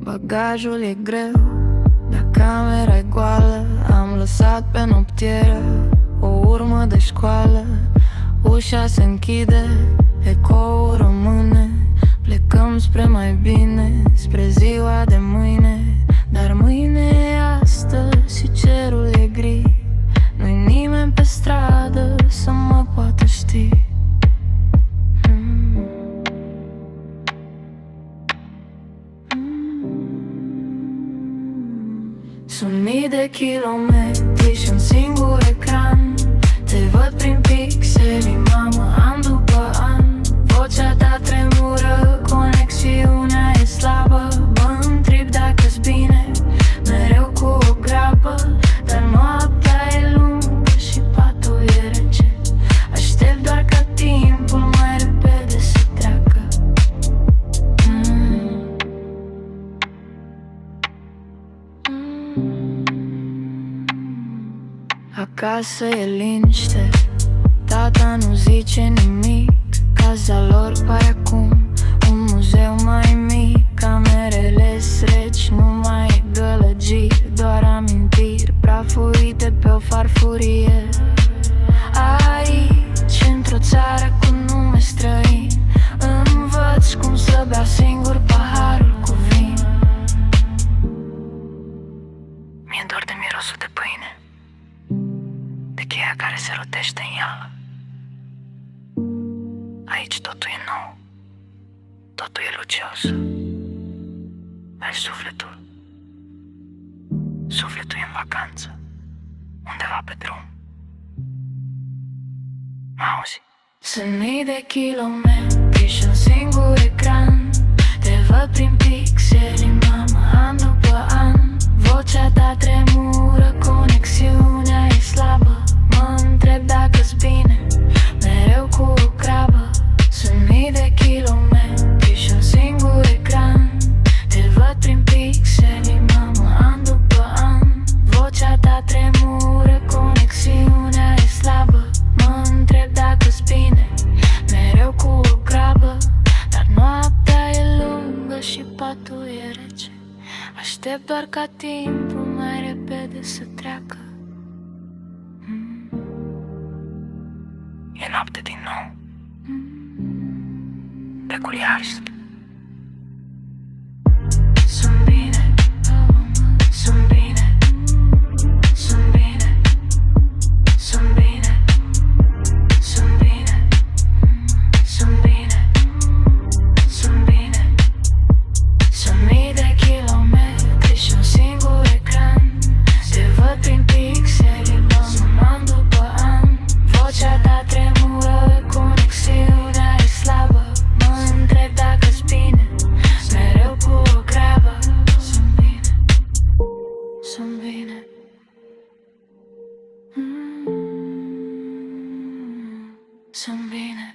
Bagajul e greu, dar camera e goală. Am lăsat pe noptieră o urmă de școală. Ușa se închide, ecoul rămâne. Plecăm spre mai bine, spre ziua de mâine. Dar mâine e astăzi și cerul e gri. Nu-i nimeni pe stradă să mă poată ști. Sunt mii de kilometri și un singur ecran. Te văd prin pixeli, mamă, an după an. Vocea ta tremură, conexiunea e slabă. Mă întreb dacă-s bine, mereu cu o grabă. Dar noaptea e lungă și patul e rece. Aștept doar ca timpul mai repede să treacă. Acasă e liniște, tata nu zice nimic. Casa lor pare acum un muzeu mai mic. Camerele-s reci, nu mai e gălăgiri, doar amintiri prafuite pe o farfurie. Aici, într-o țară cu nume străin, învăț cum să beau singur paharul cu vin. Mi-e dor de mirosul de pâine, de cheia care se rotește în ea. Aici totul e nou, totul e lucios. Ai sufletul, sufletul e în vacanță, undeva pe drum. Mă auzi? Sunt mii de kilometri și un singur ecran. Te văd prin pixeli, mamă, an după an. Vocea ta tremură, conexiunea e slabă. Mă întreb dacă-s bine, mereu cu o grabă. Sunt mii de kilometri și un singur ecran. Te văd prin pixeli, mamă, an după an. Vocea ta tremură, conexiunea e slabă. Mă întreb dacă-s bine, mereu cu o grabă. Dar noaptea e lungă și patul e rece. Aștept doar ca timpul mai repede să treacă. E noapte din nou, peculiar. Sunt bine, sunt bine, sunt bine, sunt bine, sunt bine, sunt bine, sunt bine. Sunt mii de kilometri și un singur ecran. Te văd prin pixeli, an după an. Vocea ta tremură, conexiunea e slabă. Mă întreb dacă-s bine, mereu cu o grabă. Sunt bine, sunt bine. Sunt bine.